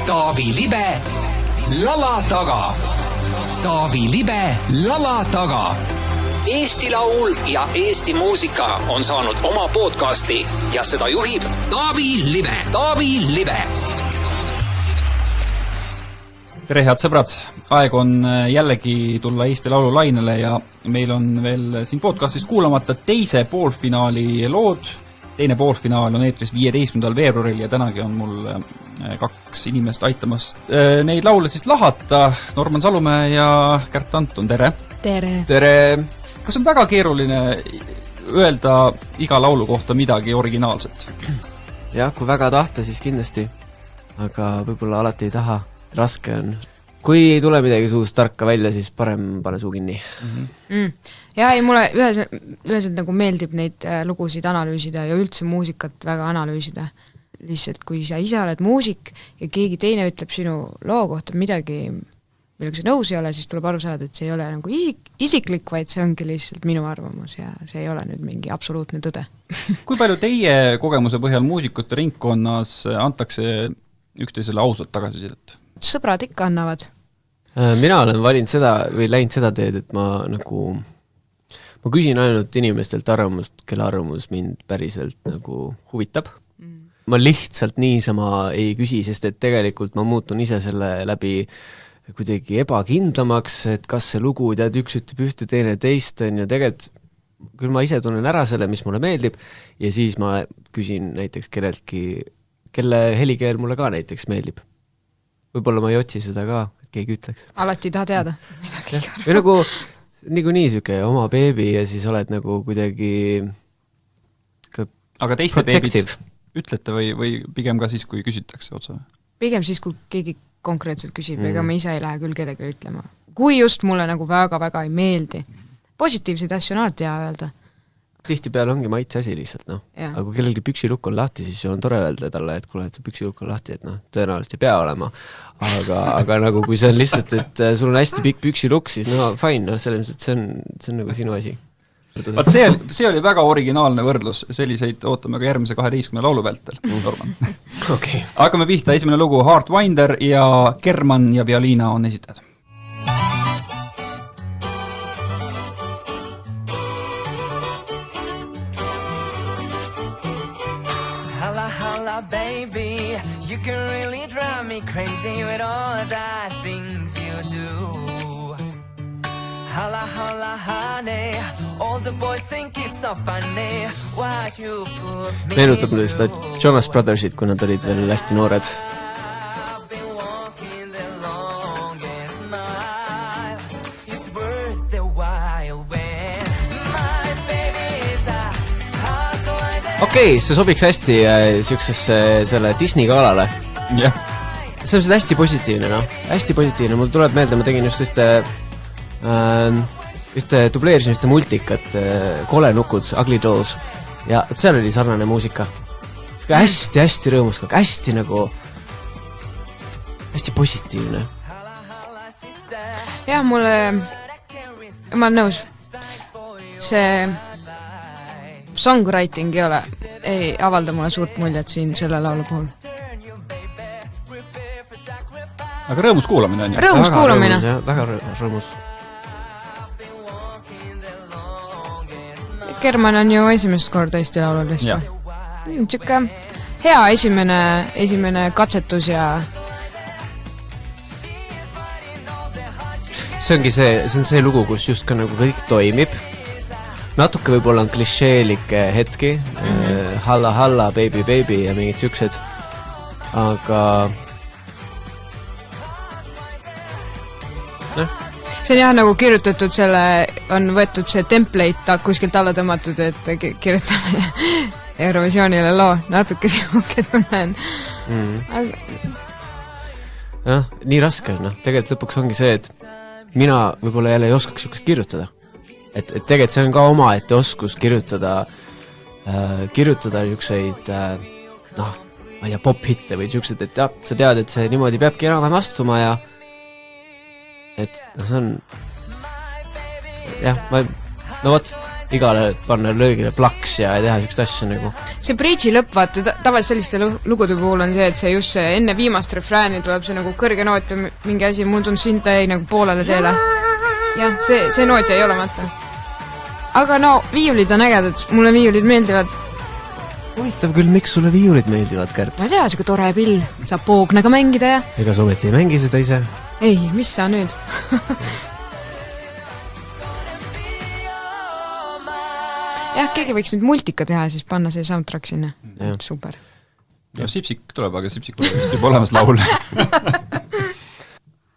Taavi Libe lava taga. Taavi Libe lava taga. Eesti laul ja Eesti muusika on saanud oma podcasti ja seda juhib Taavi Libe. Taavi Libe. Tere, head sõbrad! Aeg on jällegi tulla Eesti laulu lainele ja meil on veel siin podcastis kuulamata teise poolfinaali lood. Teine poolfinaal on eetris 15. veebruaril ja tänagi on mul kaks inimest aitamas neid laule siis lahata. Norman Salumäe ja Kärt Anton, tere! Tere! Tere! Kas on väga keeruline öelda iga laulu kohta midagi originaalset? Jah, kui väga tahta, siis kindlasti. Aga võib-olla alati ei taha. Raske on. Kui ei tule midagi suust tarka välja, siis parem pane suu kinni. Ja ei, mulle üheselt nagu meeldib neid lugusid analüüsida ja üldse muusikat väga analüüsida. Lihtsalt kui sa ise oled muusik ja keegi teine ütleb sinu loo kohta midagi, millega sa nõus ei ole, siis tuleb aru saada, et see ei ole nagu isiklik, vaid see ongi lihtsalt minu arvamus ja see ei ole nüüd mingi absoluutne tõde. Kui palju teie kogemuse põhjal muusikute ringkonnas antakse üksteisele ausalt tagasisidet? Sõbrad ikka annavad. Mina olen valinud seda või läinud seda teed, et ma küsin ainult inimestelt arvamust, kelle arvamus mind päriselt nagu huvitab. Ma lihtsalt niisama ei küsi, sest et tegelikult ma muutun ise selle läbi kuidagi ebakindlamaks, et kas see lugu, tead, üks ütleb ühte, teine teist on ja tegelikult küll ma ise tunnen ära selle, mis mulle meeldib ja siis ma küsin näiteks kelleltki, kelle helikeel mulle ka näiteks meeldib. Võib-olla ma ei otsi seda ka, et keegi ütleks. Alati ei taha teada. Või nagu nii süke oma beebi ja siis oled nagu kuidagi aga teiste protective. Beebid ütlete või pigem ka siis, kui küsitakse otsa? Pigem siis, kui keegi konkreetselt küsib, ega ma ise ei lähe küll kedagi ütlema. Kui just mulle nagu väga-väga ei meeldi. Positiivseid asju on alati hea öelda. Tihtipeale ongi maitse asi lihtsalt, noh. Aga kui kellelgi püksilukk on lahti, siis on tore öelda talle, et kuule, et see püksilukk on lahti, et noh, tõenäoliselt ei pea olema. Aga nagu kui see on lihtsalt, et sul on hästi pikk püksilukk, siis no fine, no selles mõttes, et see on nagu sinu asi. Vaat see oli väga originaalne võrdlus, selliseid ootame ka järgmise 12 laulu vältel. Norman. Okay. Hakkame pihta, esimene lugu Heartwinder ja Kerman ja Violina on esitajad. Baby, you can really drive me crazy with all the things you do. Holla, holla, honey, all the boys think it's so funny what you put me meenutab mulle seda Jonas Brothersit, kui nad olid veel hästi noored. I've been walking the longest mile. It's worth the while when my baby is a heartwinder. Okei, see sobiks hästi siuksesse selle Disney galale. Jah. See on hästi positiivne, noh. Hästi positiivne. Mul tuleb meelde, ma tegin just dubleerisin ühte multikat, Kolenukud, Ugly Dolls. Ja seal oli sarnane muusika. Hästi rõõmus, hästi nagu hästi positiivne. Jah, ma olen nõus. See songwriting ei avalda mulle suurt muljet siin selle laulu puhul. Aga rõõmus kuulamine on ju? Rõõmus kuulamine. Väga rõõmus. Kerman on ju esimest korda Eesti laulul vist. Niisugune hea esimene katsetus ja see on see lugu, kus just ka nagu kõik toimib. Natuke võib-olla on klišeelike hetki, halla, halla, baby, baby ja mingid süksed, aga see on jah nagu kirjutatud on võetud see template kuskilt alla tõmmatud, et kirjutame Eurovisioonile loo, natuke siuke tunnen. Nii raske on, tegelikult lõpuks ongi see, et mina võib-olla jälle ei oskaks siukest kirjutada. Et tegelikult see on ka oma ette oskus kirjutada niukseid ma ei tea, pop-hitte või siuksed, et jah, sa tead, et see niimoodi peabki enam-vähem astuma ja et see on jah, no vot, igale panna löögile plaks ja teha sükst asju nagu. See bridge'i lõpp, vaata, tavaliselt selliste lugude puhul on see, et see just see enne viimast refrääni tuleb see nagu kõrge noot või mingi asi, mul tundus siin ta jäi nagu poolele teele. Jah, see noot jäi olemata. Aga no, viiulid on ägedad, mulle viiulid meeldivad. Huvitav küll, miks sulle viiulid meeldivad, Kärt? Ma ei tea, see tore pill, saab poognaga mängida ja... Ega sa ometi ei mängi seda ise? Ei, mis sa nüüd? Jah, keegi võiks nüüd multika teha ja siis panna see soundtrack sinna. Super. Ja Sipsik tuleb, aga Sipsik tuleb vist juba olemas laul.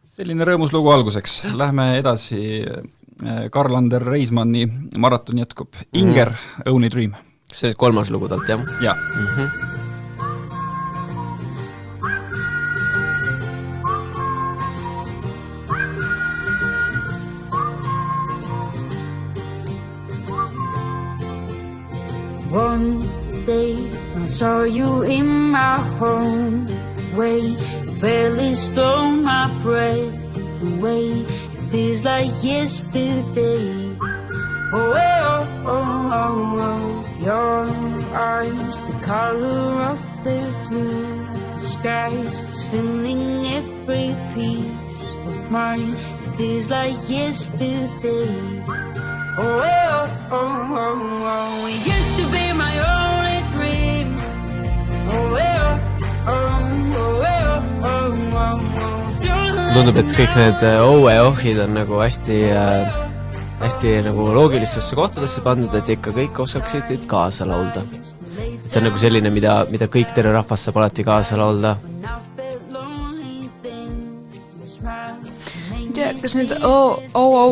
Selline rõõmus lugu alguseks. Lähme edasi. Karl-Ander Reismanni maraton jätkub. Inger, Only Dream. See 3. lugu talt, jah? Ja. One day when I saw you in my home way, you barely stole my breath away. It feels like yesterday. Oh, oh, oh, oh, oh. Your eyes, the color of the blue skies was filling every piece of mine. It feels like yesterday. Oh, oh, oh, oh, oh. It used to be my only dream. Oh, oh, oh, oh, oh, oh, oh. Tundub, et kõik need OE-ohid on nagu hästi nagu loogilistesse kohtadesse pandud, et ikka kõik osaksid kaasa laulda. See on nagu selline, mida kõik terve rahvas saab alati kaasa laulda. Kas need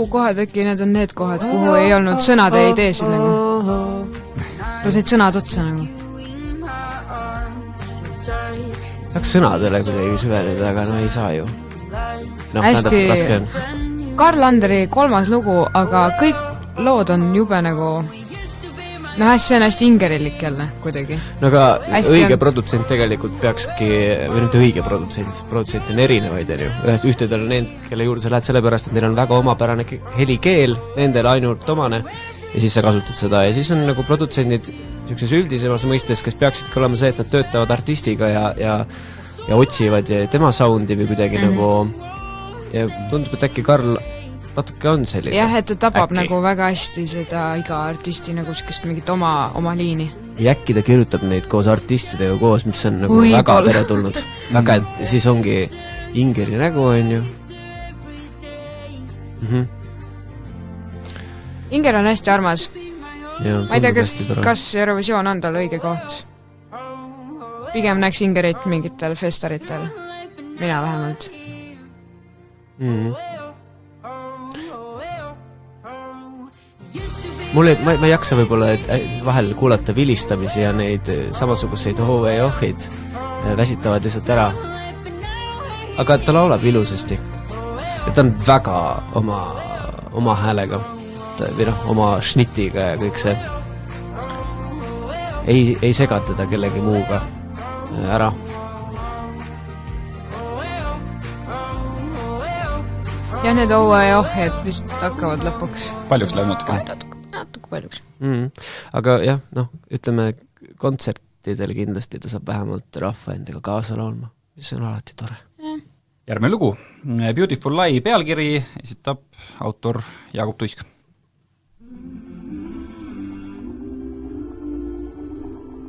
kohad äkki, need on need kohad, kuhu ei olnud sõnade ideesid nagu? Kas need sõnad otsa nagu? Saaks sõnadele kuidagi süveneda, aga no ei saa ju. No, hästi, raske on. Karl-Anderi 3. lugu, aga kõik lood on jube nagu... No see on hästi ingerilik jälle kuidagi. No aga hästi õige on... produtsent tegelikult peakski, või nüüd õige produtsent on erinevaid, on ju. Ühtedel on need, kelle juurde sa lähed sellepärast, et neil on väga omapärane helikeel, nendel ainult omane, ja siis sa kasutad seda. Ja siis on nagu produtsendid niisuguses üldisemas mõistes, kes peaksidki olema see, et nad töötavad artistiga ja otsivad tema soundi või kuidagi nagu... Ja tundub, et äkki Karl natuke on selline. Jah, et ta tabab nagu väga hästi seda iga artisti nagu sellist mingit oma liini. Ja äkki ta kirjutab neid koos artistidega koos, mis on nagu väga teretulnud. Väga, et siis ongi Ingeri nägu, on ju. Inger on hästi armas. Ja, ma ei tea, kas Eurovisioon on tal õige koht. Pigem näeks Ingerit mingitel festaritel. Mina vähemalt. Mulle, ma ei jaksa võib-olla vahel kuulata vilistamisi ja neid samasuguseid OE-ohid väsitavad lihtsalt ära. Aga ta laulab ilusasti. Ja ta on väga oma häälega või oma šnitiga ja kõik see. Ei segatada kellegi muuga ära. Ja need OE-ohjed vist hakkavad lõpuks. Paljuks läheb natuke. Natuke paljuks. Aga jah, ütleme, kontsertidel kindlasti ta saab vähemalt rahva endaga kaasa laulma, mis on alati tore. Järgmine lugu. Beautiful Lie pealkiri esitab autor Jaagup Tuisk.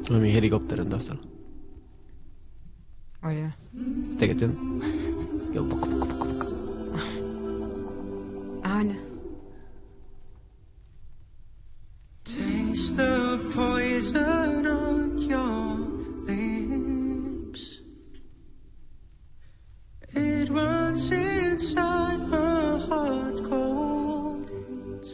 Mingi helikopter on taustal. Oli jah? Tegelikult jah. Pukka. Anja. Taste the poison on your lips. It runs inside my heart cold hits.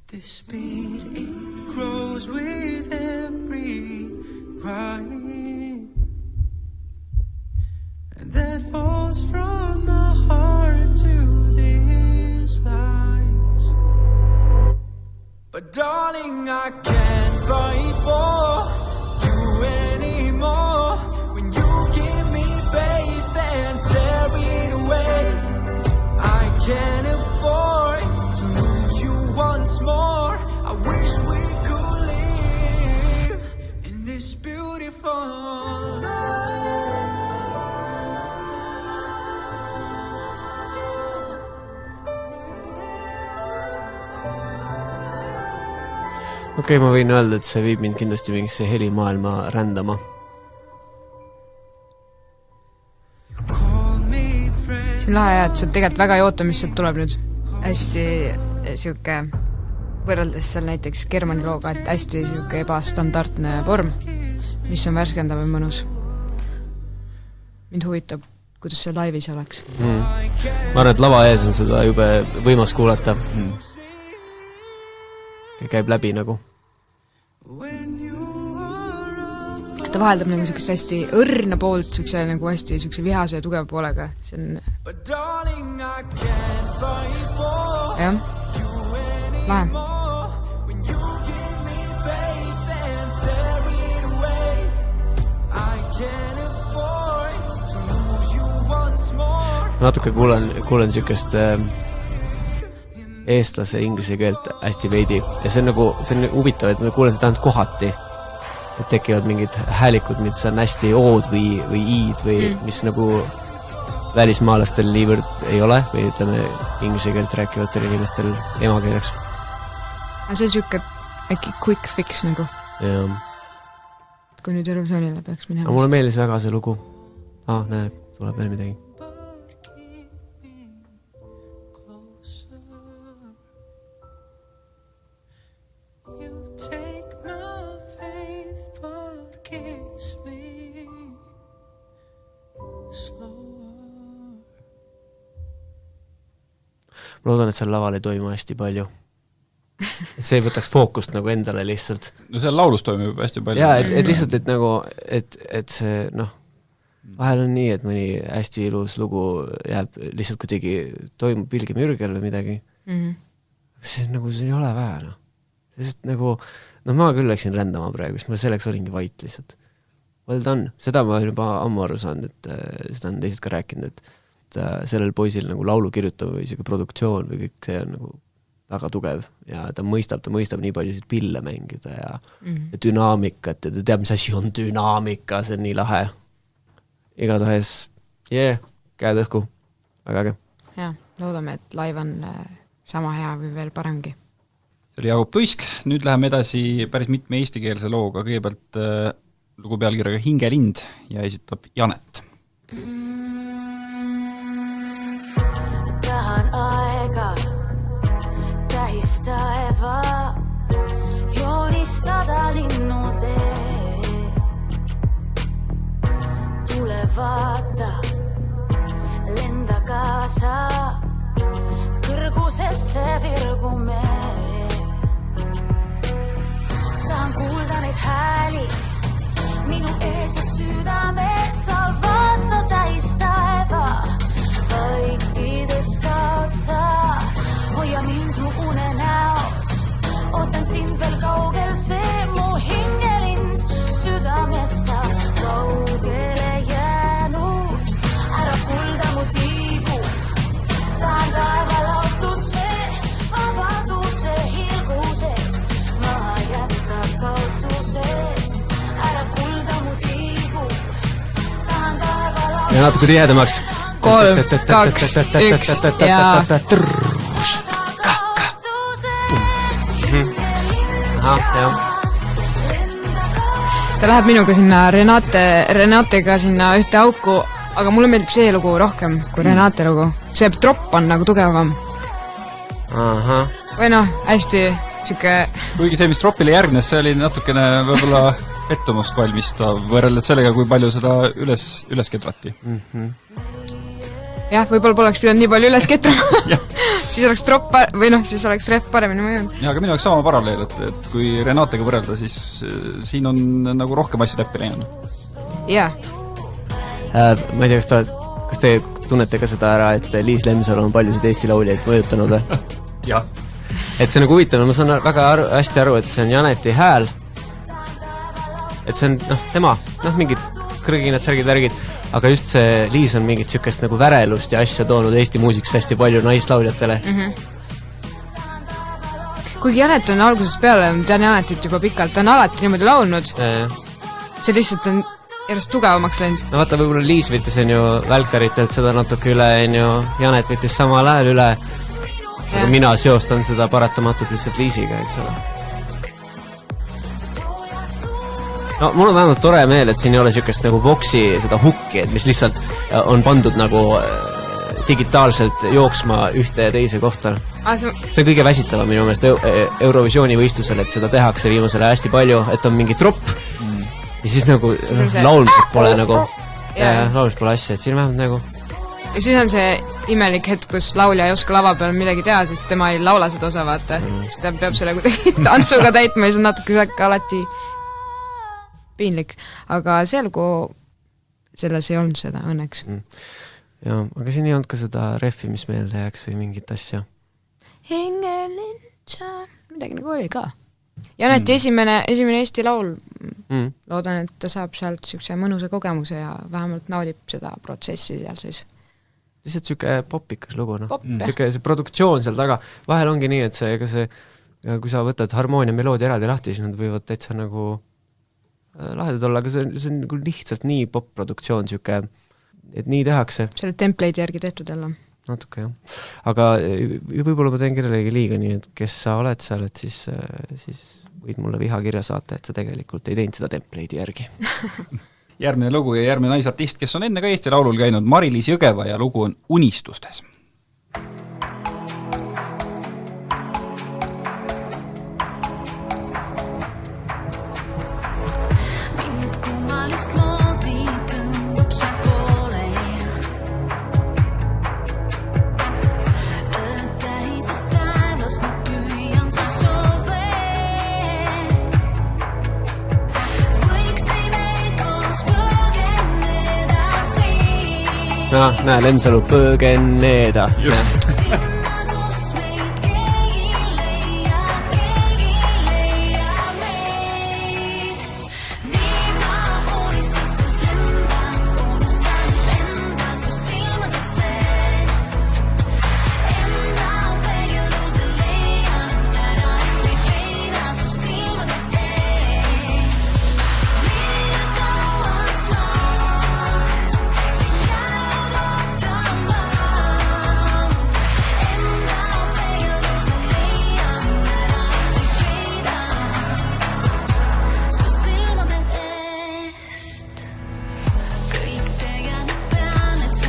This beat, it grows with every rhyme, and that falls from my heart to these lines. But darling, I can't fight for you anymore. When you give me faith and tear it away, I can't afford to lose Okei, ma võin öelda, et see viib mind kindlasti mingisse helimaailma rändama. See on lahe, et sa tegelikult väga ei oota, mis sealt tuleb nüüd. Hästi siuke, võrreldes seal näiteks Germani looga, et hästi siuke ebastandardne vorm, mis on värskendav ja mõnus. Mind huvitab, kuidas see laivis oleks. Ma arvan, et lava ees on seda jube võimas kuulata. Käib läbi nagu. Ta vaheldab nagu siukest hästi õrna poolt, siukse nagu hästi siukse vihase ja tugeva poolega. See on... jah. Lahe. Natuke kuulen siukest eestlase inglise keelt hästi veidi ja see on nagu, see on huvitav, et ma kuulen seda ainult kohati, et tekivad mingid häälikud, mis on hästi ood või iid või mis nagu välismaalastel niivõrd ei ole või ütleme inglise keelt rääkivatel inimestel emakeeleks. See on siuke äkki quick fix nagu. Ja. Kui nüüd Eurovisionile peaks minema. Mulle meeldis väga see lugu. Näe, tuleb veel midagi. Ma loodan, et seal laval ei toimu hästi palju. Et see ei võtaks fookust nagu endale lihtsalt. No seal laulus toimub hästi palju. Jaa, et lihtsalt, et nagu, et see, vahel on nii, et mõni hästi ilus lugu jääb lihtsalt kuidagi toimub pilgemürgel või midagi. See nagu, see ei ole vähe, Sest nagu, ma küll läksin rändama praegu, sest ma selleks olingi vait lihtsalt. Well done. Seda ma juba ammu aru saanud, et seda on teised ka rääkinud, et sellel poisil nagu laulu kirjutab või isegi produktsioon või kõik see on nagu väga tugev ja ta mõistab nii paljusid pille mängida ja dünaamikat ja ta teab, mis asi on dünaamika, see on nii lahe. Igatahes, käed õhku, väga äge. Ja, loodame, et live on sama hea või veel paremgi. See oli Jaagup Tuisk, nüüd läheme edasi päris mitme eestikeelse looga, kõigepealt lugu pealkirjaga Hingelind ja esitab Janet. Tahan aega tähistaeva joonistada linnutee. Tule vaata, lenda kaasa, kõrgusesse virgume. Tahan kuulda neid hääli minu ees ja südames, sa vaata tähistaeva vaikides kaotsa, hoia mind mu unenäos, ootan sind veel kaugel, see mu hingelind, südames sa kaugele jäänud, ära kulda mu tiibu, tahan taeva lautuse, vabaduse hilguses, maha jätta kaotused, ära kulda mu tiibu, tahan taeva lautuse. Ja natuke tihedamaks. 3, 2, 1 ja... See läheb minuga sinna Renatega sinna ühte auku, aga mulle meeldib see lugu rohkem kui Renate lugu. See tropp on nagu tugevam. Või hästi siuke... Kuigi see, mis troppile järgnes, see oli natukene võib-olla pettumust valmistav võrreldes sellega, kui palju seda üles ketrati. Jah, võib-olla poleks pidanud nii palju üles ketrama. Siis oleks tropp või siis oleks ref paremini mõjunud. Ja, aga minu oleks sama paralleel, et kui Renatega võrrelda, siis siin on nagu rohkem asju täppi läinud. Jaa. Ma ei tea, kas te tunnete ka seda ära, et Liis Lemsalu on paljusid Eesti lauljaid mõjutanud või? Jah. Et see on nagu huvitav, ma saan väga hästi aru, et see on Janeti hääl. Et see on, tema, mingid krõginad, särgid, värgid, aga just see Liis on mingit sükest nagu värelust ja asja toonud Eesti muusiks hästi palju naislauljatele. Kuigi Janet on algusest peale, tean Janetit juba pikalt, ta on alati niimoodi laulnud. See lihtsalt on järjest tugevamaks läinud. No vaata, võib-olla Liis võttis on ju Välkaritelt seda natuke üle, on ju, Janet võttis samal ajal üle, aga mina seostan seda paratamatult lihtsalt Liisiga, eks ole. no mul on vähemalt tore meel, et siin ei ole niisugust nagu Voxi seda hukki, et mis lihtsalt on pandud nagu digitaalselt jooksma ühte ja teise kohta. See on kõige väsitavam minu meelest Eurovisiooni võistlusel, et seda tehakse viimasele hästi palju, et on mingi tropp ja siis nagu laulmisest pole nagu laulmisest pole asja, et siin vähemalt nagu ja siis on see imelik hetk, kus laulja ei oska lava peal midagi teha, sest tema ei laula seda osa, vaata. Siis ta peab selle kuidagi tantsuga täitma ja see on natuke alati piinlik. Aga see lugu, selles ei olnud seda õnneks. Ja, aga siin ei olnud ka seda refi, mis meelde jääks või mingit asja. Hingelintsa, midagi nagu oli ka. Ja näeti esimene Eesti laul. Loodan, et ta saab sealt siukse mõnusa kogemuse ja vähemalt naudib seda protsessi seal siis. Lihtsalt siuke popikas lugu, no. Siuke see produktsioon seal taga. Vahel ongi nii, et see, kui sa võtad harmoonia meloodia eraldi lahti, siis nad võivad täitsa nagu lahedad olla, aga see on nagu lihtsalt nii pop-produktsioon siuke, et nii tehakse. Selle template järgi tehtud jälle. Natuke, jah. Aga võib-olla ma teen kellelegi liiga nii, et kes sa oled seal, et siis võid mulle vihakirja saata, et sa tegelikult ei teinud seda template'i järgi. Järgmine lugu ja järgmine naisartist, kes on enne ka Eesti Laulul käinud, Mari-Liis Jõgeva ja lugu on Unistustes. Näe, Lemsalu põgeneda. Just.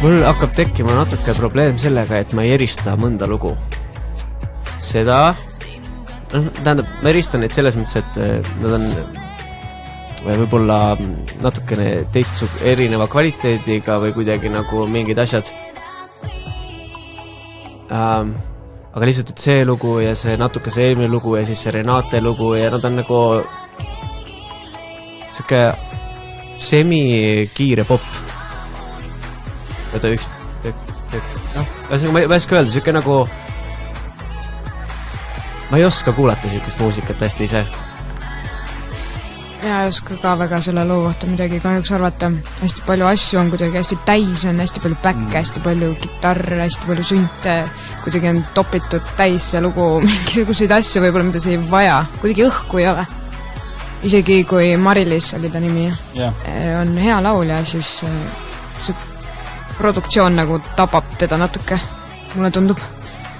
Mul hakkab tekkima natuke probleem sellega, et ma ei erista mõnda lugu. Seda, tähendab, ma eristan neid selles mõttes, et nad on võib-olla natukene erineva kvaliteediga või kuidagi nagu mingid asjad. Aga lihtsalt, et see lugu ja see natuke see eelmine lugu ja siis see Renate lugu ja nad on nagu siuke semi-kiire pop. Võta üks ma ei oska öelda, siuke nagu ma ei oska kuulata siukest muusikat hästi ise. Ja ei oska ka väga selle loo kohta midagi kahjuks arvata. Hästi palju asju on kuidagi hästi täis, on hästi palju back, hästi palju gitarre, hästi palju sünte, kuidagi on topitud täis see lugu mingisuguseid asju võib-olla, mida see ei vaja. Kuidagi õhku ei ole. Isegi kui Mari-Liis oli ta nimi on hea laulja, siis produktsioon nagu tabab teda natuke, mulle tundub.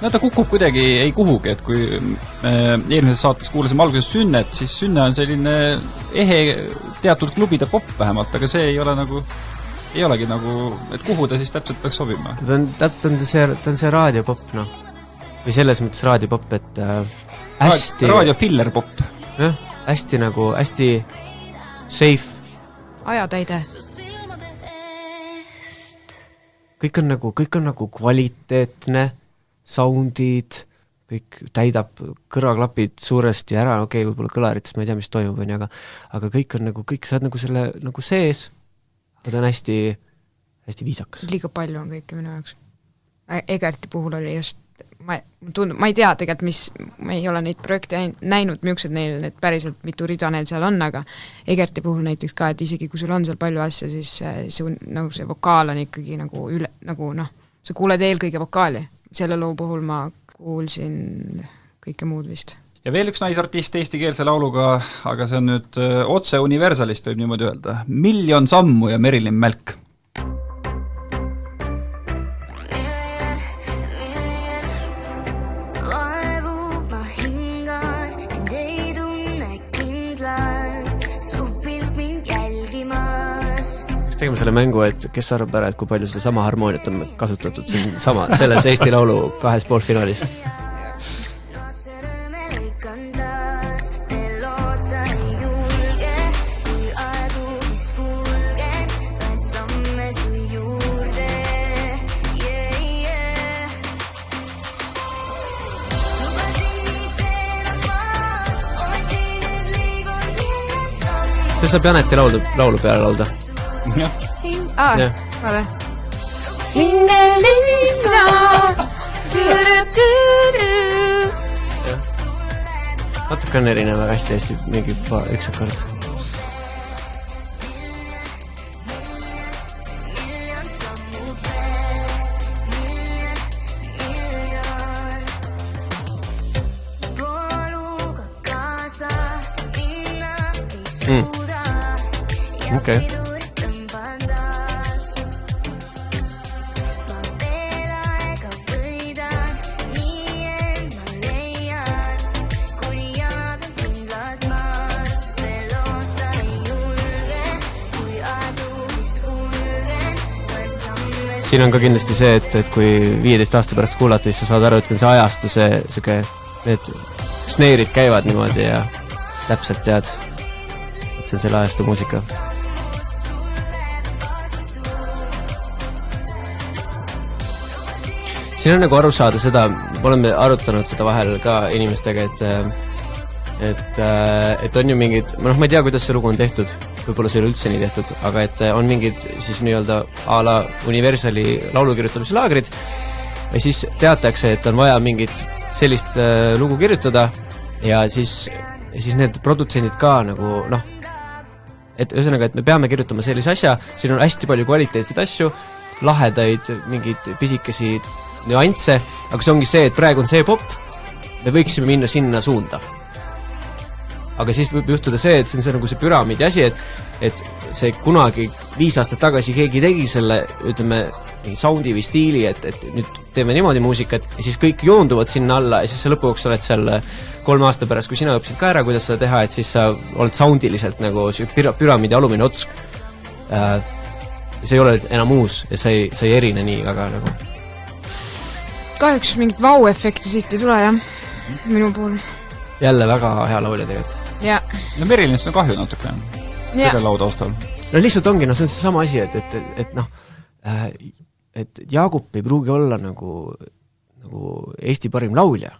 No ta kukub kuidagi ei kuhugi, et kui eelmises saates kuulasime alguses Sünnet, siis Sünne on selline ehe teatud klubide pop vähemalt, aga see ei ole nagu, ei olegi nagu, et kuhu ta siis täpselt peaks sobima. Ta on see raadiopop, no. Või selles mõttes raadiopop, et hästi... Raadiofiller-pop. Jah, hästi nagu, hästi safe. Ajatäide. Kõik on nagu kvaliteetne, soundid, kõik täidab kõrvaklapid suuresti ära, võib-olla kõlarites, ma ei tea, mis toimub, aga kõik on nagu, sa oled nagu selle nagu sees, aga ta on hästi, hästi viisakas. Liiga palju on kõike minu jaoks. Egerti puhul oli just, ma ei tea tegelikult, ma ei ole neid projekte näinud, miuksed neil need päriselt mitu rida neil seal on, aga Egerti puhul näiteks ka, et isegi kui sul on seal palju asja, siis see vokaal on ikkagi nagu üle, nagu sa kuuled eelkõige vokaali. Selle loo puhul ma kuulsin kõike muud vist. Ja veel üks naisartist eestikeelse lauluga, aga see on nüüd otse Universalist, võib niimoodi öelda. Miljon sammu ja Merilin Mälk. Su pilt mind tegime selle mängu, et kes arvab ära, et kui palju seda sama harmooniat on kasutatud siin selles Eesti Laulu 2 poolfinaalis. See saab Janeti laulu peale laulda. Vaade. Linna. Natuke on erinev, väga hästi mingi üks akord. Okay. Siin on ka kindlasti see, et kui 15 aasta pärast kuulata, siis sa saad aru, et see on see ajastu, see need sneerid käivad niimoodi ja täpselt tead, et see on selle ajastu muusika. Siin on nagu aru saada seda, oleme arutanud seda vahel ka inimestega, et on ju mingid, ma ei tea, kuidas see lugu on tehtud, võib-olla see ei ole üldse nii tehtud, aga et on mingid siis nii-öelda a la Universali laulukirjutamise laagrid ja siis teatakse, et on vaja mingit sellist lugu kirjutada ja siis need produtsendid ka nagu et ühesõnaga, et me peame kirjutama sellise asja, siin on hästi palju kvaliteetseid asju, lahedaid, mingid pisikesi nüansse, aga see ongi see, et praegu on see pop, me võiksime minna sinna suunda. Aga siis võib juhtuda see, et see on nagu see püramiidi asi, et see kunagi 5 aastat tagasi keegi tegi selle, ütleme, soundi või stiili, et nüüd teeme niimoodi muusikat ja siis kõik joonduvad sinna alla ja siis sa lõpuks oled seal 3 aasta pärast, kui sina õppisid ka ära, kuidas seda teha, et siis sa oled soundiliselt nagu püramiidi alumine ots. See ei ole enam uus ja sa ei erine nii väga nagu. Kahjuks mingit vau-efekti siit ei tule, jah, minu puhul. Jälle väga hea laulja tegelikult. Ja. No Merilinist on kahju natuke. Selle lauda ostal. No lihtsalt ongi, see on see sama asi, et Jaagup ei pruugi olla nagu Eesti parim laulja.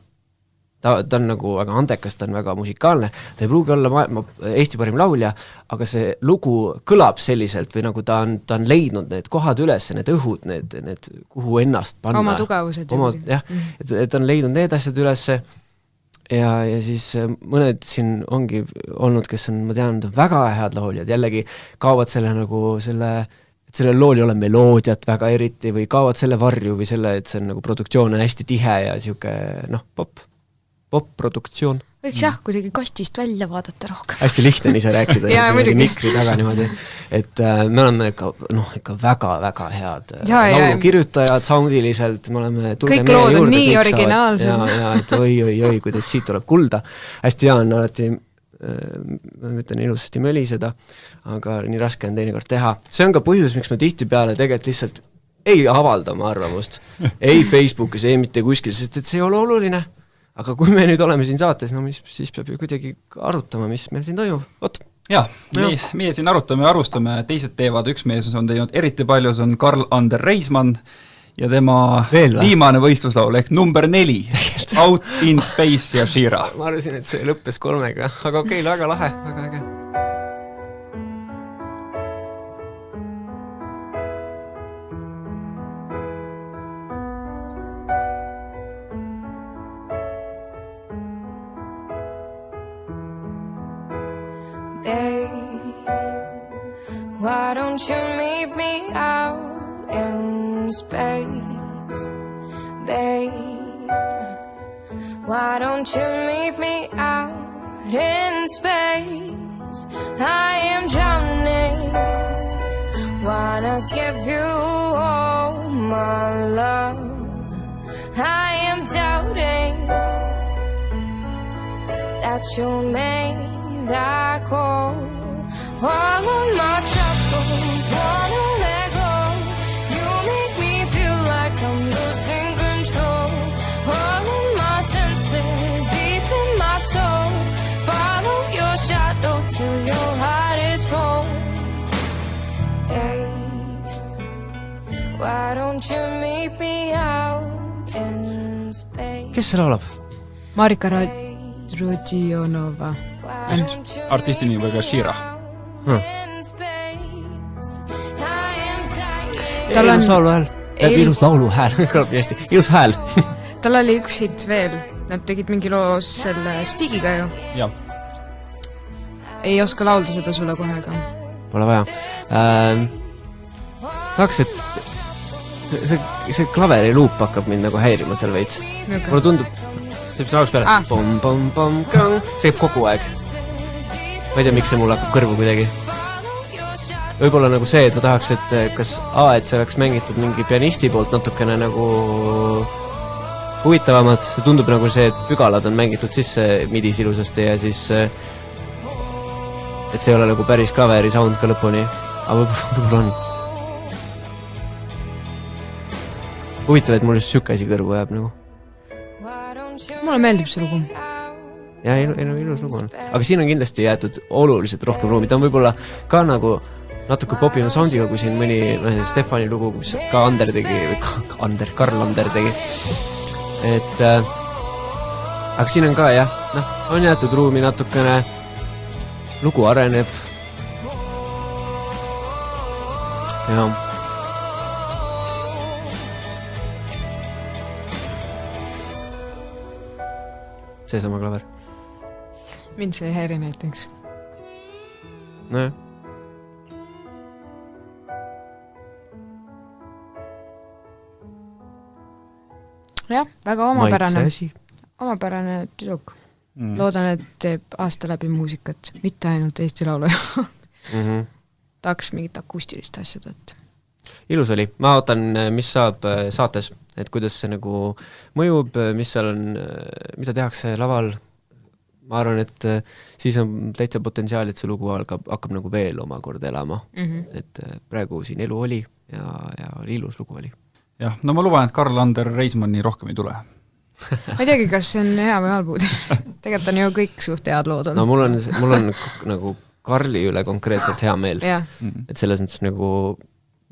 Ta on nagu väga andekas, ta on väga musikaalne, ta ei pruugi olla Eesti parim laulja, aga see lugu kõlab selliselt või nagu ta on leidnud need kohad üles, need õhud, need kuhu ennast panna. Oma tugevused. Jah, et on leidnud need asjad ülesse ja siis mõned siin ongi olnud, kes on, ma tean, väga head lauljad, jällegi kaovad selle nagu et sellel lool ei ole meloodiat väga eriti või kaovad selle varju või selle, et see on nagu produktsioon on hästi tihe ja siuke, pop-produktsioon. Võiks jah, kuidagi kastist välja vaadata rohkem. Hästi lihtne on ise rääkida ja mikri taga niimoodi, et me oleme ikka väga-väga head laulukirjutajad soundiliselt, me oleme kõik lood on nii originaalsed. Ja, et oi, kuidas siit tuleb kulda. Hästi hea on alati, ma ütlen ilusasti möliseda, aga nii raske on teinekord teha. See on ka põhjus, miks me tihti peale tegelikult lihtsalt ei avalda oma arvamust. Ei Facebookis, ei mitte kuskil, sest et see ei ole oluline. Aga kui me nüüd oleme siin saates, siis peab ju kuidagi arutama, mis meil siin toimub. Oot. Jah, meie siin arutame ja arvustame, teised teevad, üks mees on teinud eriti palju, see on Karl-Ander Reismann ja tema viimane võistluslaul ehk number 4, Out in Space ja Shira. Ma arvasin, et see lõppes 3, aga okei, väga lahe, väga äge. Why don't you meet me out in space, babe? Why don't you meet me out in space? I am drowning, wanna give you all my love. I am doubting that you'll make that call. All of my troubles wanna don't you meet me out in space? Kes see laulab? Marika Rodionova. Artisti nimega Shira. Tal on- Ilus laulu hääl. Ilus laulu hääl. Kõlab nii hästi. Ilus hääl. Tal oli üks hit veel. Nad tegid mingi loo selle Stigiga ju. Jah. Ei oska laulda seda sulle kohe, aga Pole vaja. Tahaks, et see klaveri luup hakkab mind nagu häirima seal veits. Mulle tundub, see mis alguses peale pom, pom, pom, kang, see käib kogu aeg. Ma ei tea, miks see mulle hakkab kõrvu kuidagi. Võib-olla nagu see, et ma tahaks, et kas et see oleks mängitud mingi pianisti poolt natukene nagu huvitavamalt. See tundub nagu see, et pügalad on mängitud sisse midis ilusasti ja siis et see ei ole nagu päris klaveri sound ka lõpuni. Aga võib-olla on. Huvitav, et mul just süke asi kõrvu jääb nagu. mulle meeldib see lugu. Ja ilus lugu on. Aga siin on kindlasti jäetud oluliselt rohkem ruumi. Ta on võib-olla ka nagu natuke popima soundiga, kui siin mõni Stefani lugu, kus ka Ander tegi, või Karl Ander tegi. Et aga siin on ka jah, on jäetud ruumi natukene, lugu areneb. Ja see sama klaver. Mind see ei häiri näiteks. Nojah. Jah, väga omapärane tüdruk. Loodan, et teeb aasta läbi muusikat, mitte ainult Eesti laulu. Tahaks mingit akustilist asjad, et Ilus oli. Ma ootan, mis saab saates, et kuidas see nagu mõjub, mis seal on, mida tehakse laval. Ma arvan, et siis on täitsa potentsiaal, et see lugu hakkab nagu veel omakorda elama. Et praegu siin elu oli ja ilus lugu oli. Jah, no ma luban, et Karl Ander Reismanni rohkem ei tule. ma ei teagi, kas see on hea või halb uudis. Tegelikult on ju kõik suht head lood olnud. No mul on nagu Karli üle konkreetselt hea meel. Et selles mõttes nagu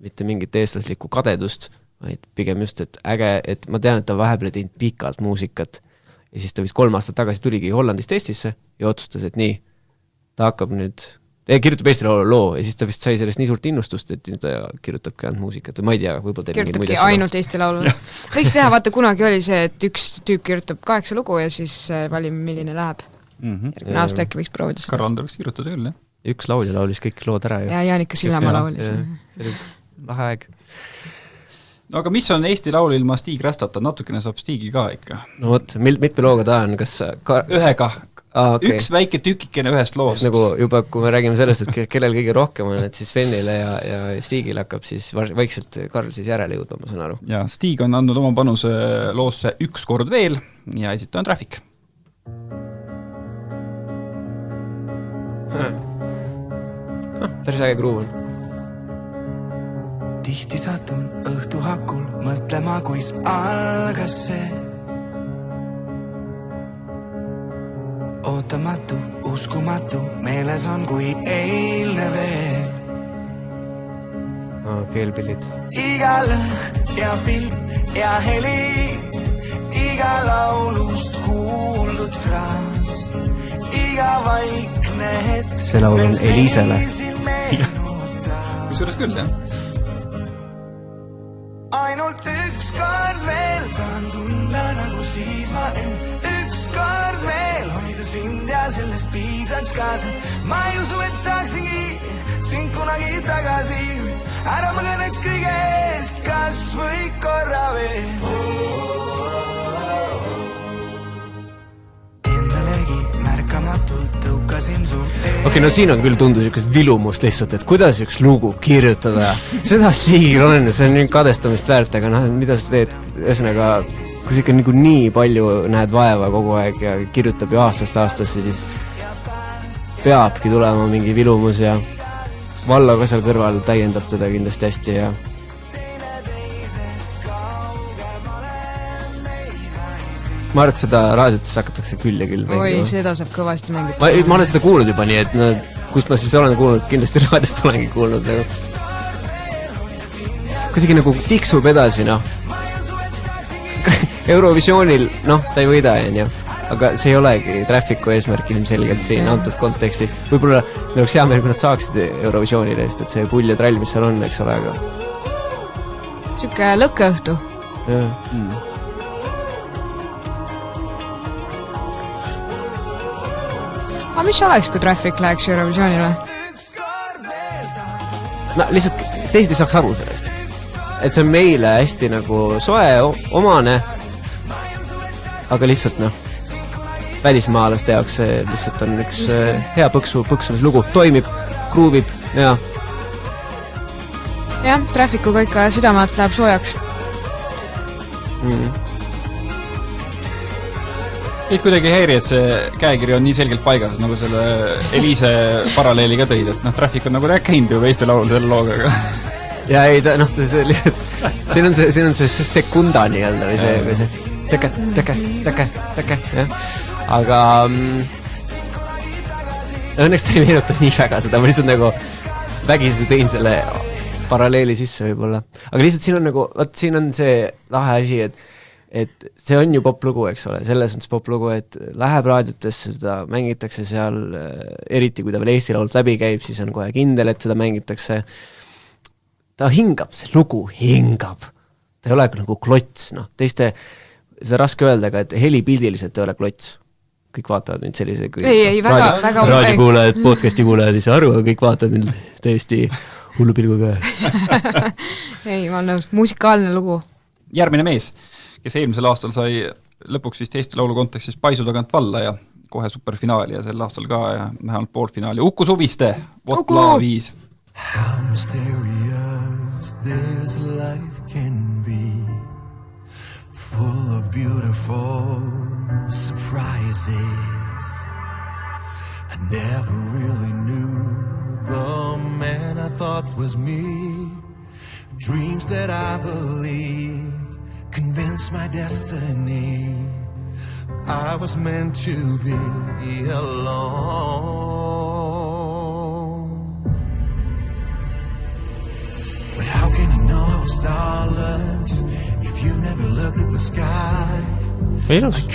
mitte mingit eestlaslikku kadedust, vaid pigem just, et äge, et ma tean, et ta vahepeal teinud pikalt muusikat ja siis ta vist 3 aastat tagasi tuligi Hollandist Eestisse ja otsustas, et nii, ta hakkab nüüd kirjutab Eesti laulu loo ja siis ta vist sai sellest nii suurt innustust, et nüüd ta kirjutabki ainult muusikat või ma ei tea, võib-olla teeb mingi muid asju. Ainult Eesti laulu. Võiks teha, vaata kunagi oli see, et üks tüüp kirjutab 8 lugu ja siis valime, milline läheb. Järgmine aasta äkki võiks proovida. Karl Ander võiks kirjutada küll, jah. Üks laulja laulis kõik lood ära. Ja Jaanika Sillamaa laulis. See oli lahe aeg. No aga mis on Eesti laul ilma Stig Rästata? Natukene saab Stigi ka ikka. No vot, mitme looga ta on? Kas ühega. Okay. Üks väike tükikene ühest loost. Nagu juba, kui me räägime sellest, et kellel kõige rohkem on, et siis Svenile ja Stigile hakkab siis vaikselt Karl siis järele jõudma, ma saan aru. Ja Stig on andnud oma panuse loosse Üks kord veel ja esitaja on Traffic. Päris äge gruuv on. Tihti satun õhtu hakul mõtlema, kuis algas see ootamatu, uskumatu, meeles on kui eilne veel. Keelpillid. Iga lõhn ja pilt ja heli, iga laulust kuuldud fraas, iga vaikne hetk. See laul on Elisele. Kusjuures küll, jah. Ainult üks kord veel tahan tunda nagu siis ma üks kord veel hoida sind ja sellest piisaks kaasast. Ma ei usu, et saaksingi sind kunagi tagasi, ära ma kõneks kõige eest, kas või korra veel. Endalegi märkamatult tõukasin su Okei, no siin on küll tundus ükest vilumust lihtsalt, et kuidas üks lugu kirjutada. Seda Stigil on, see on nüüd kadestamist väärt, aga mida sa teed? Ühesõnaga, kui sa ikka nii palju näed vaeva kogu aeg ja kirjutab ju aastast aastasse, siis peabki tulema mingi vilumus ja Vallo ka seal kõrval täiendab teda kindlasti hästi ja ma arvan, et seda raadiotes hakatakse küll ja küll. Oi, seda saab kõvasti mängida. Ma olen seda kuulnud juba nii, et no, kust ma siis olen kuulnud, kindlasti raadiost olengi kuulnud. kuidagi nagu tiksub edasi, noh. Eurovisioonil, noh, ta ei võida, onju. Aga see ei olegi Trafficu eesmärk ilmselgelt siin antud kontekstis. Võib-olla meil oleks hea meel, kui nad saaksid Eurovisioonile, sest et see pull ja trall, mis seal on, eks ole, aga... Siuke lõkkeõhtu. Aga mis oleks, kui Traffic läheks Eurovisioonile? No lihtsalt teised ei saaks aru sellest. Et see on meile hästi nagu soe, omane, aga lihtsalt noh, välismaalaste jaoks see lihtsalt on üks hea põksumislugu. Toimib, kruuvib ja... Jah, Trafficuga ikka südamealt läheb soojaks. Teid kuidagi ei häiri, et see käekiri on nii selgelt paigas, nagu selle Eliise paralleeli ka tõid, et noh, Traffic on nagu käinud ju Eesti laulul selle looga, aga... Ja ei, noh, see lihtsalt... Siin on see sekunda nii-öelda või see täke, jah. Aga õnneks ta ei meenuta nii väga seda, ma lihtsalt nagu vägisesti tõin selle paralleeli sisse võib-olla. Aga lihtsalt siin on nagu, siin on see lahe asi, et see on ju poplugu, eks ole, selles mõttes poplugu, et läheb raadiotesse, seda mängitakse seal, eriti kui ta veel Eesti lault läbi käib, siis on kohe kindel, et seda mängitakse. Ta hingab, see lugu hingab. Ta ei ole nagu klots, noh. Teiste, see raske öelda, et helipildiliselt ei ole klots. Kõik vaatavad mind sellise... Ei, väga raadiokuulajad, podcasti kuulajad ei saa aru, aga kõik vaatavad mind tõesti hullu pilguga. Ei, ma olen nõus. Musikaalne lugu. Järgmine mees, kes eelmisel aastal sai lõpuks vist Eesti laulu kontekstis Paisu tagant valla ja kohe superfinaali ja sel aastal ka ja vähemalt poolfinaali. Uku Suviste, Votla 5. How mysterious this life can be, full of beautiful surprises. I never really knew the man I thought was me. Dreams that I believed convinced my destiny. I was meant to be alone. But how can you know I was starless if you've never looked at the sky? Ilus.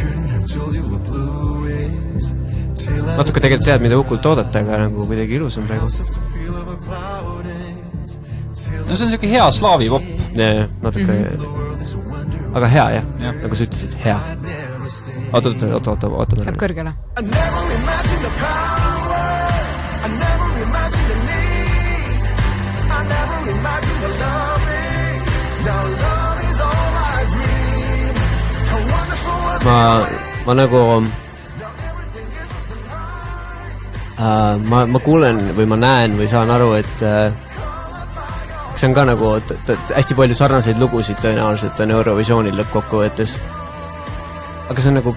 Natuke tegelikult tead, mida Ukult oodata, aga nagu kuidagi ilus on praegu. No see on siuke hea slaavi pop. Ja, natuke. Aga hea, jah. Nagu sa ütlesid, hea. Oota. Läheb kõrgele. Ma nagu ma kuulen või ma näen või saan aru, et see on ka nagu hästi palju sarnaseid lugusid tõenäoliselt on Eurovisioonil lõppkokkuvõttes. Aga see on nagu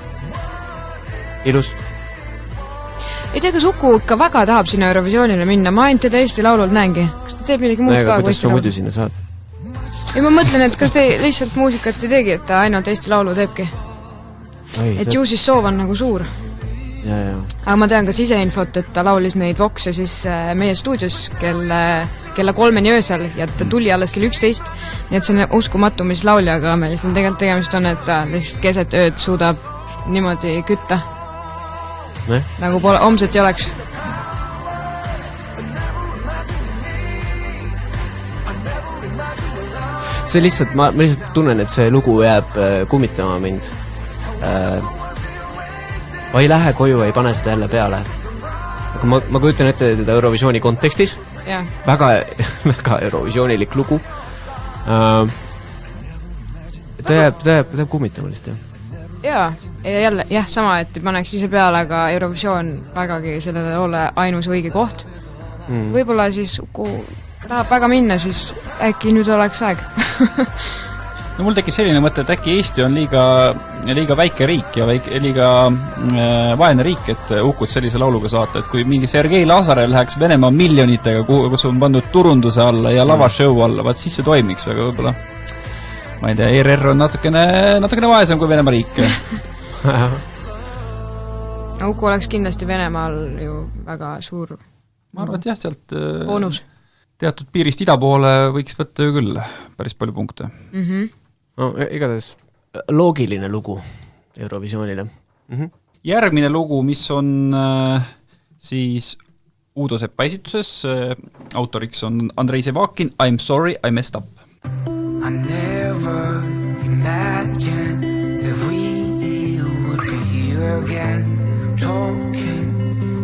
ilus. Ei tea, kas Uku ikka väga tahab sinna Eurovisioonile minna, ma ainult teda Eesti laulul näengi. Kas ta teeb midagi muud ka? Kuidas sa muidu sinna saad? Ja ma mõtlen, et kas te lihtsalt muusikat ei tegi, et ta ainult Eesti laulu teebki. Et ju siis soov on nagu suur. Ja. Aga ma tean ka siseinfot, et ta laulis neid vokse siis meie stuudios kella 3 öösel ja ta tuli alles kell 11. Nii et see on uskumatu, mis lauljaga meil siin tegelikult tegemist on, et ta lihtsalt keset ööd suudab niimoodi kütta. Nagu pole homset ei oleks. See lihtsalt, ma lihtsalt tunnen, et see lugu jääb kummitama mind. Ma ei lähe koju, ei pane seda jälle peale. Aga ma kujutan ette teda Eurovisiooni kontekstis. Väga Eurovisioonilik lugu. Ta jääb kummitama lihtsalt. Ja jälle, sama, et paneks ise peale, aga Eurovisioon vägagi sellele ole ainus õige koht. Võib-olla siis, kui tahab väga minna, siis äkki nüüd oleks aeg. No mul tekkis selline mõte, et äkki Eesti on liiga väike riik ja liiga vaene riik, et Ukut sellise lauluga saata, et kui mingi Sergei Lazarev läheks Venemaa miljonitega, kus on pandud turunduse alla ja lavashow alla, vaat siis see toimiks, aga võib-olla ma ei tea, ERR on natukene vaesem kui Venemaa riik. Uku oleks kindlasti Venemaal ju väga suur ma arvan, et jah, sealt boonus. teatud piirist ida poole võiks võtta ju küll päris palju punkte. No, igatahes loogiline lugu Eurovisioonile. Järgmine lugu, mis on siis Uudo Seppa esituses, autoriks on Andrei Sevakin, I'm sorry, I messed up. I never imagined that we would be here again, talking,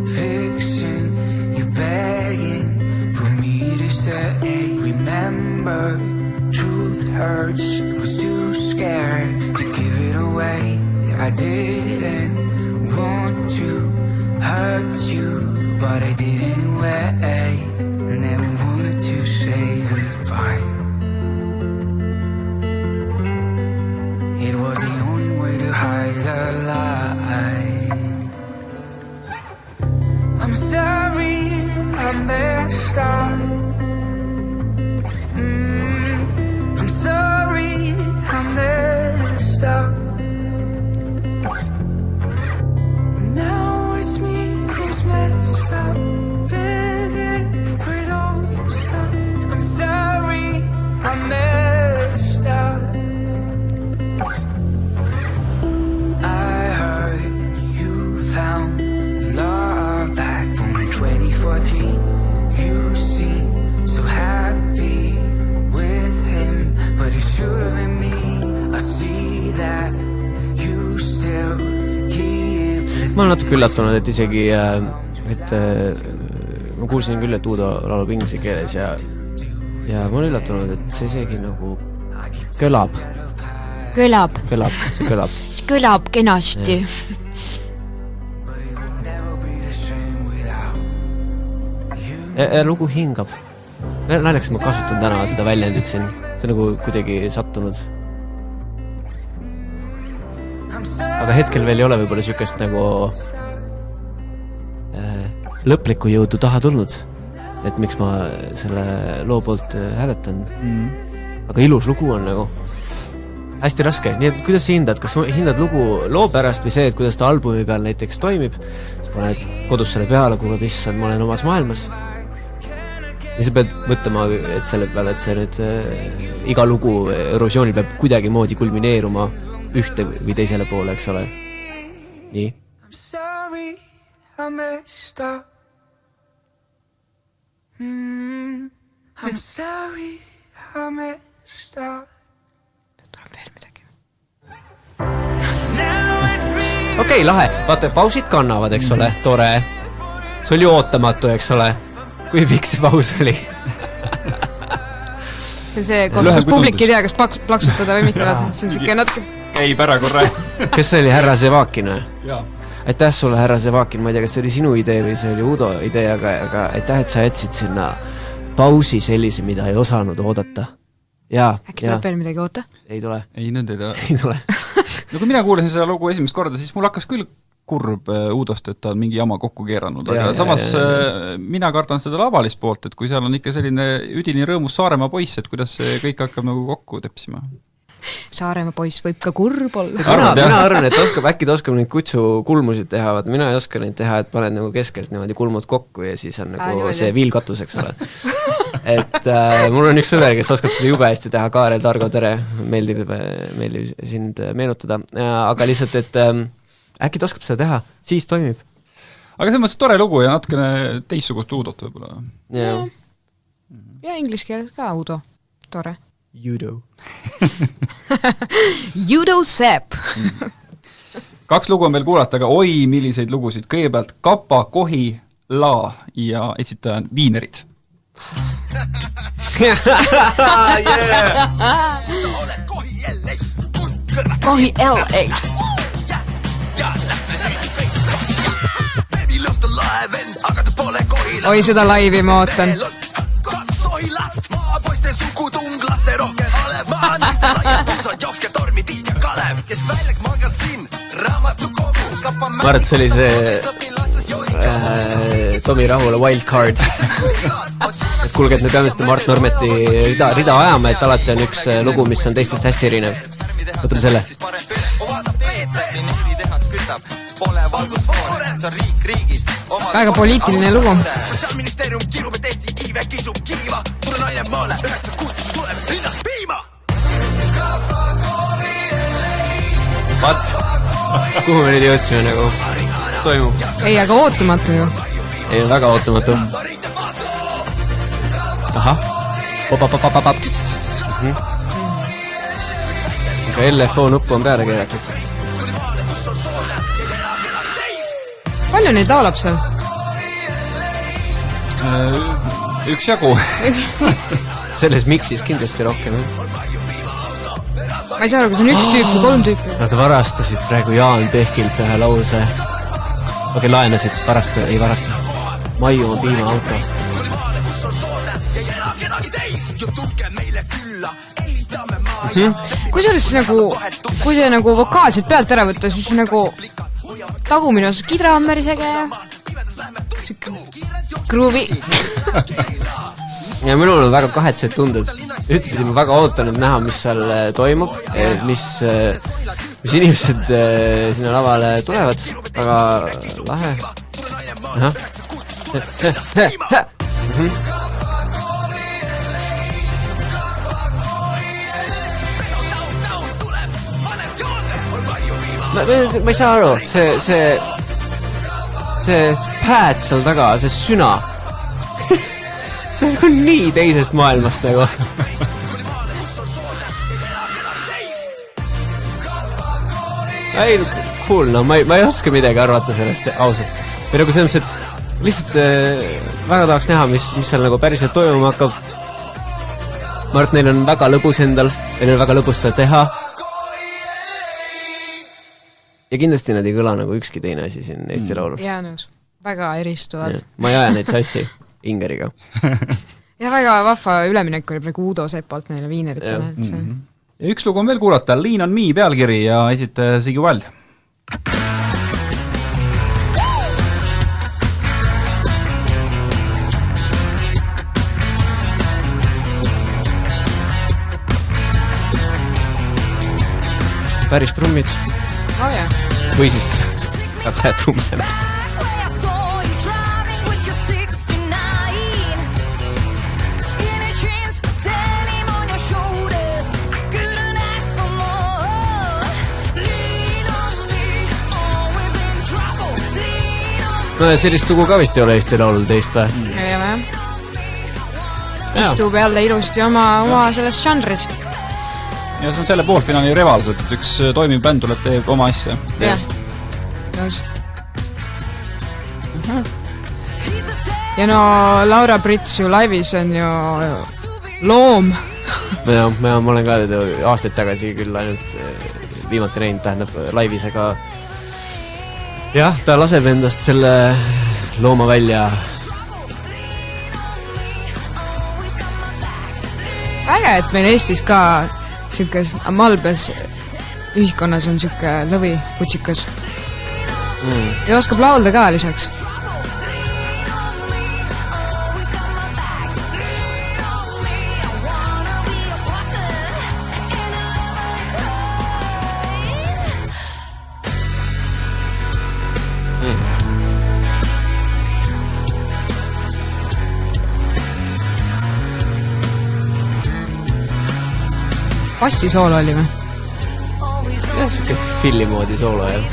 fixing, you begging for me to say, remember, truth hurts, was too scared to give it away. I didn't want to hurt you, but I did anyway. Never wanted to say goodbye. It was the only way to hide the lies. I'm sorry I messed up. I'm sorry I messed up. Now it's me who's messed up, begging for it all to stop. I'm sorry I messed up. I heard you found love back from 2014. You seem so happy with him, but it should have been me. I see that you still ma olen natuke üllatunud, et isegi ma kuulsin küll, et Uudo laulab inglise keeles ja ma olen üllatunud, et see isegi nagu kõlab, see kõlab kenasti. Lugu hingab. Naljakas ma kasutan täna seda väljendit siin, see nagu kuidagi sattunud. Aga hetkel veel ei ole võib-olla sükest nagu lõplikku jõudu taha tulnud, et miks ma selle loo poolt hääletan. Aga ilus lugu on nagu hästi raske. Nii et kuidas sa hindad? Kas hindad lugu loo pärast või see, et kuidas ta albumi peal näiteks toimib? Sa paned kodus selle peale, kuulad issand, ma olen omas maailmas. Ja sa pead mõtlema, et selle peale, et see nüüd iga lugu Eurovisioonil peab kuidagi moodi kulmineeruma ühte või teisele poole, eks ole. Nii. I'm sorry I messed up. I'm sorry I messed up. Tuleb veel midagi. Okei, lahe. Vaata, pausid kannavad, eks ole. Tore. See oli ootamatu, eks ole. Kui pikk see paus oli? See on see koht, kus publik ei tea, kas plaksutada või mitte. See on siuke natuke... Käib ära korra. Kes see oli, härra Sevakin või? Jaa. Aitäh sulle, härra Sevakin. Ma ei tea, kas see oli sinu idee või see oli Uudo idee, aga aitäh, et sa jätsid sinna pausi sellise, mida ei osanud oodata. Äkki tuleb veel midagi oota? Ei tule. Ei, nüüd ei tule. No kui mina kuulasin seda lugu esimest korda, siis mul hakkas küll kurb Uudost, et ta on mingi jama kokku keeranud, aga samas mina kardan seda lavalist poolt, et kui seal on ikka selline üdini rõõmus Saaremaa poiss, et kuidas see kõik hakkab nagu kokku tepsima. Saaremaa poiss võib ka kurb olla. Mina arvan, et äkki ta oskab neid kutsukulmusid teha, vaata mina ei oska neid teha, et paned nagu keskelt niimoodi kulmud kokku ja siis on nagu see viilkatus, eks ole. Et mul on üks sõber, kes oskab seda jube hästi teha, Kaarel Targo, tere, meeldib sind meenutada, aga lihtsalt, et äkki ta oskab seda teha, siis toimib. Aga see mõttes tore lugu ja natukene teissugust Uudot võib-olla. Ja inglise keeles ka Uudo, tore. Judo. Judo Sepp. 2 lugu on veel kuulata, aga oi, milliseid lugusid. Kõigepealt Kapa, Kohi, La ja esitaja on Viinerid. Kohi LA-st. Oi, seda laivi ma ootan. Ma arvan, et see oli see Tomi Rahula Wild Card. Et kuulge, et me peame seda Mart Normeti rida ajama, et alati on üks lugu, mis on teistest hästi erinev. Võtame selle. pole valgusfoore, see on riik riigis. Väga poliitiline lugu. Sotsiaalministeerium kirub, et Eesti iive kisub kiiva. Tule naine maale, 9 kuud, kus tuleb linnast piima. Vat, kuhu me nüüd jõudsime nagu toimub? Ei, aga ootamatu ju. Ei, on väga ootamatu. Ahah. Aga LFO nuppu on peale keeratud. Palju neid laulab seal? Üks jagu. Selles miksis kindlasti rohkem. Ma ei saa aru, kas on üks tüüp või 3 tüüpi. Nad varastasid praegu Jaan Tehkilt ühe lause. Okei, laenasid, ei varasta. Maiu on piimaauto. Kusjuures nagu, kui see nagu vokaalselt pealt ära võtta, siis nagu tagumine osas Kidrahammeri sege ja Gruvi. Ja minul on väga kahetsed tunded. Ühtpidi ma väga ootanud näha, mis seal toimub, mis inimesed sinna lavale tulevad. Aga lahe. Aha. Ma ei saa aru, see pad seal taga, see süna. See on nii teisest maailmast nagu. Ei, cool, no ma ei oska midagi arvata sellest ausalt. Või nagu selles, et lihtsalt väga tahaks näha, mis seal nagu päriselt toimuma hakkab. Ma arvan, et neil on väga lõbus endal ja neil on väga lõbus seda teha. Ja kindlasti nad ei kõla nagu ükski teine asi siin Eesti laulul. Jaa, nõus. Väga eristuvad. Ja, ma ei aja neid sassi Ingeriga. Ja väga vahva üleminek oli praegu Udo Sepalt neile viineritele. Ja üks lugu on veel kuulata, Lean on Me pealkiri ja esitaja Ziggy Wild. Päris trummid. Oh, jah. Või siis väga trummsõnad. No ja sellist lugu ka vist ei ole Eesti laulul teist või? Ei ole, jah. Istub jälle ilusti oma selles žanris. Ja see on selle poolfinaali rivals, et üks toimiv bänd tuleb teeb oma asja. Jah, nõus. Ja no Laura Brits ju laivis on ju loom. Ja ma olen ka aastaid tagasi küll ainult viimati näinud, tähendab laivis, aga jah, ta laseb endast selle looma välja. Äge, et meil Eestis ka siukes malbes ühiskonnas on siuke lõvi kutsikas. Ja oskab laulda ka lisaks. Bassi soolo oli või? Jah, siuke filli moodi soolo, jah.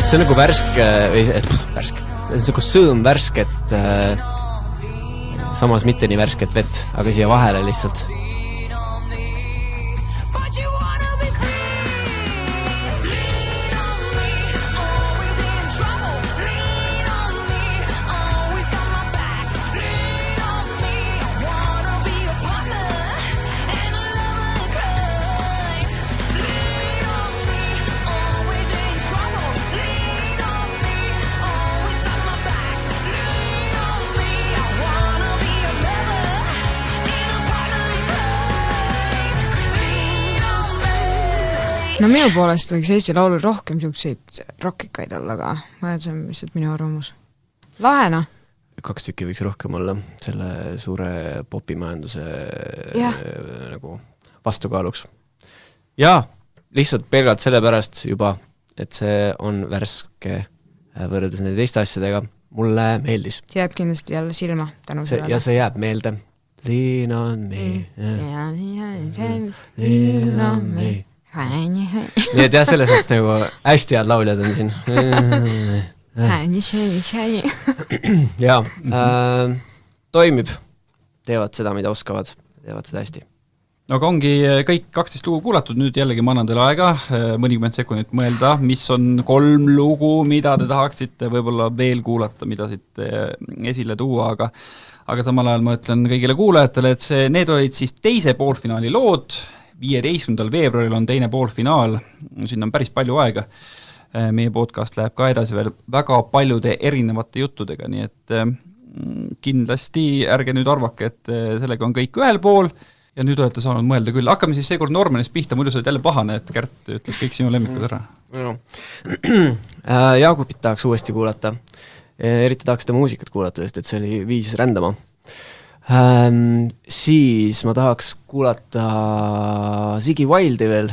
See on nagu värske, see on nagu sõõm värsket, samas mitte nii värsket vett, aga siia vahele lihtsalt. No minu poolest võiks Eesti laulul rohkem siukseid rockikaid olla, aga see on lihtsalt minu arvamus. Lahena. 2 tükki võiks rohkem olla selle suure popimajanduse nagu vastukaaluks. Ja lihtsalt pelgalt sellepärast juba, et see on värske võrreldes nende teiste asjadega. Mulle meeldis. See jääb kindlasti jälle silma tänu sellele. Ja see jääb meelde. Lean on me. Lean on me. Nii et jah, selles mõttes nagu hästi head lauljad on siin. Jaa, toimib. Teevad seda, mida oskavad. Teevad seda hästi. No aga ongi kõik 12 lugu kuulatud, nüüd jällegi ma annan teile aega, mõnikümmend sekundit mõelda, mis on 3 lugu, mida te tahaksite võib-olla veel kuulata, mida siit esile tuua, aga samal ajal ma ütlen kõigile kuulajatele, et need olid siis teise poolfinaali lood, 15. veebruaril on teine poolfinaal, sinna on päris palju aega. Meie podcast läheb ka edasi veel väga paljude erinevate juttudega, nii et kindlasti ärge nüüd arvake, et sellega on kõik ühel pool, ja nüüd olete saanud mõelda küll. Hakkame siis seekord Normanist pihta, muidu sa oled jälle pahane, et Kärt ütles kõik sinu lemmikud ära. Jaagupit tahaks uuesti kuulata. Eriti tahaks seda muusikat kuulata, sest et see oli viis rändama. Siis ma tahaks kuulata Ziggy Wildi veel.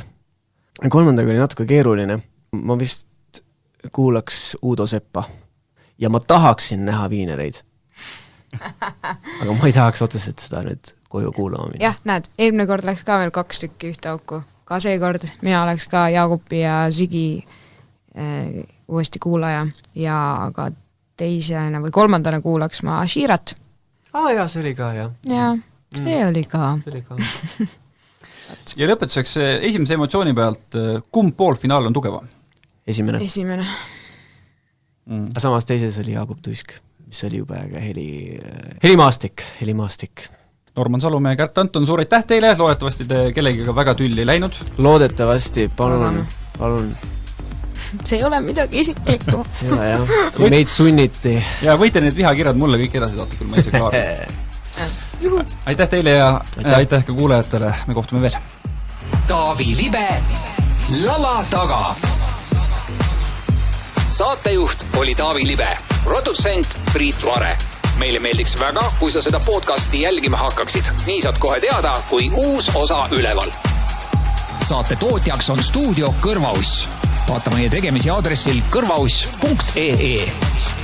3. oli natuke keeruline. Ma vist kuulaks Udo Seppa. Ja ma tahaksin näha viinereid. Aga ma ei tahaks otseselt seda nüüd koju kuulama minna. Jah, näed, eelmine kord läks ka veel 2 tükki ühte auku. Ka seekord mina oleks ka Jaagupi ja Ziggy uuesti kuulaja ja aga teisena või 3. kuulaks ma Ashirat. Jaa, see oli ka, jah. Jaa, see oli ka. Ja lõpetuseks esimese emotsiooni pealt, kumb poolfinaal on tugeva? Esimene. Mm. Samas teises oli Jaagup Tuisk, mis oli juba helimaastik. Norman Salumäe ja Kärt Anton, suur aitäh teile, loodetavasti te kellegiga väga tülli ei läinud. Loodetavasti, palun. See ei ole midagi isiklikku. See ei ole, jah. Meid sunniti. Ja võite need vihakirjad mulle kõik edasi saata, küll ma ei saa klaar. Aitäh teile ja aitäh ka kuulajatele, me kohtume veel. Taavi Libe, lava taga. Saatejuht oli Taavi Libe, produtsent Priit Vare. Meile meeldiks väga, kui sa seda podcasti jälgima hakkaksid. Nii saad kohe teada, kui uus osa üleval. Saate tootjaks on stuudio Kõrvauss. Vaata meie tegemisi aadressil kõrvauss.ee.